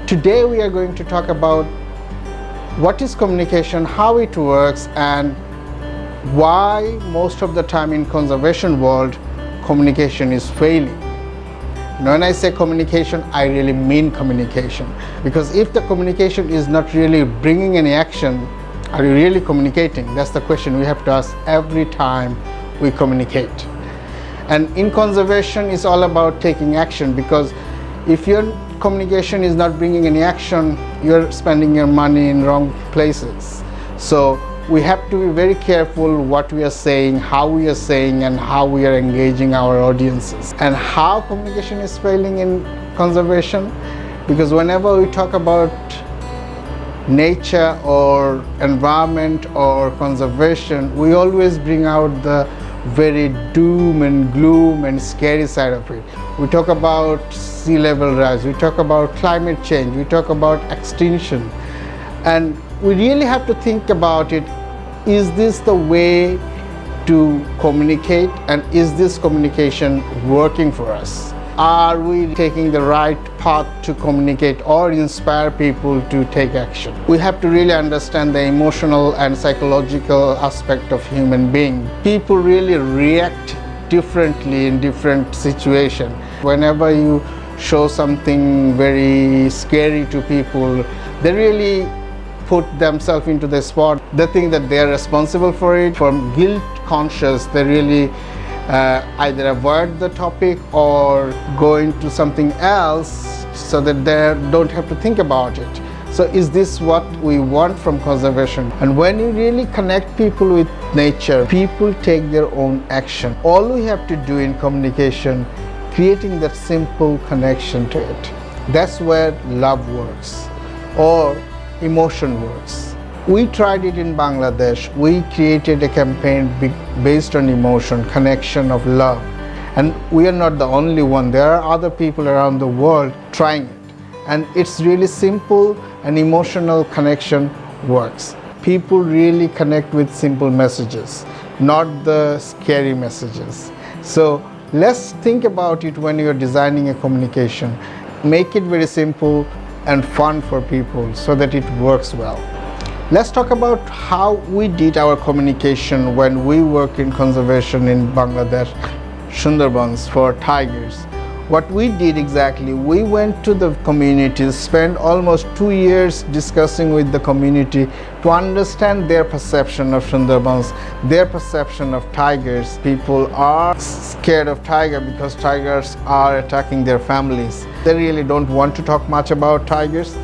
Today we are going to talk about what is communication, how it works, and why most of the time in conservation world communication is failing. When I say communication, I really mean communication, because if the communication is not really bringing any action, are you really communicating? That's the question we have to ask every time we communicate. And in conservation, it's all about taking action, because if your communication is not bringing any action, you're spending your money in wrong places. So we have to be very careful what we are saying, how we are saying, and how we are engaging our audiences. And how communication is failing in conservation, because whenever we talk about nature or environment or conservation, we always bring out the very doom and gloom and scary side of it. We talk about sea level rise, we talk about climate change, we talk about extinction, and we really have to think about it. Is this the way to communicate, and is this communication working for us? Are we taking the right path to communicate or inspire people to take action? We have to really understand the emotional and psychological aspect of human being. People really react differently in different situations. Whenever you show something very scary to people, they really put themselves into the spot. They think that they are responsible for it. From guilt conscious, they really either avoid the topic or go into something else so that they don't have to think about it. So is this what we want from conservation? And when you really connect people with nature, people take their own action. All we have to do in communication, creating that simple connection to it. That's where love works, or emotion works. We tried it in Bangladesh. We created a campaign based on emotion, connection of love. And we are not the only one. There are other people around the world trying it. And it's really simple, and emotional connection works. People really connect with simple messages, not the scary messages. So let's think about it when you're designing a communication. Make it very simple and fun for people so that it works well. Let's talk about how we did our communication when we work in conservation in Bangladesh, Sundarbans, for tigers. What we did exactly, we went to the communities, spent almost 2 years discussing with the community to understand their perception of Sundarbans, their perception of tigers. People are scared of tiger because tigers are attacking their families. They really don't want to talk much about tigers,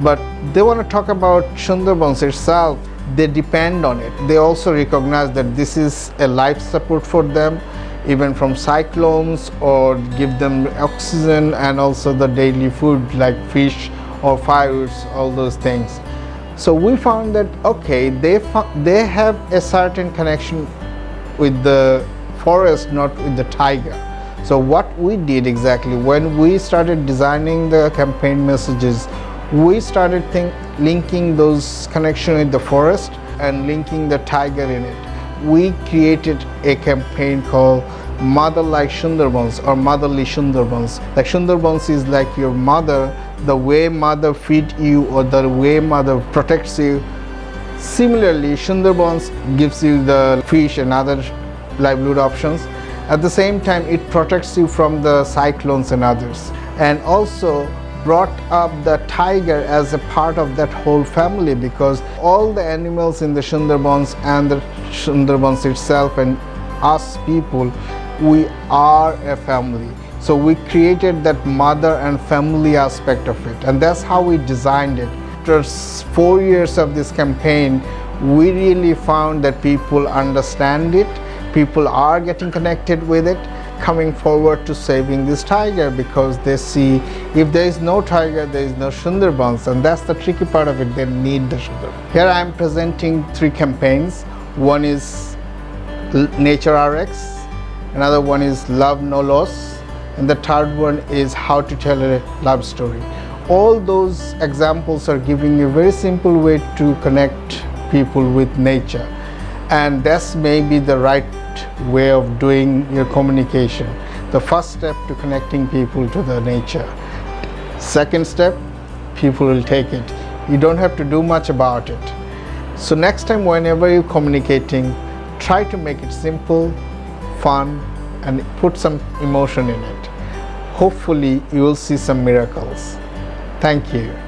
but they want to talk about Sundarbans itself. They depend on it. They also recognize that this is a life support for them, even from cyclones, or give them oxygen and also the daily food like fish or firewood, all those things. So we found that, okay, they have a certain connection with the forest, not with the tiger. So what we did exactly, when we started designing the campaign messages, we started linking those connections with the forest and linking the tiger in it. We created a campaign called Mother Like Sundarbans, or Motherly Sundarbans. Like Sundarbans is like your mother, the way mother feeds you or the way mother protects you. Similarly, Sundarbans gives you the fish and other livelihood options. At the same time, it protects you from the cyclones and others. And also brought up the tiger as a part of that whole family, because all the animals in the Sundarbans and the Sundarbans itself and us people, we are a family. So we created that mother and family aspect of it, and that's how we designed it. After 4 years of this campaign, we really found that people understand it, people are getting connected with it, coming forward to saving this tiger, because they see if there is no tiger, there is no Sundarbans, and that's the tricky part of it. They need the Sundarbans. Here I am presenting 3 campaigns. One is Nature RX, another one is Love No Loss, and the third one is How to Tell a Love Story. All those examples are giving you a very simple way to connect people with nature, and that's maybe the right way of doing your communication. The first step to connecting people to the nature. Second step, people will take it. You don't have to do much about it. So next time whenever you're communicating, try to make it simple, fun, and put some emotion in it. Hopefully you will see some miracles. Thank you.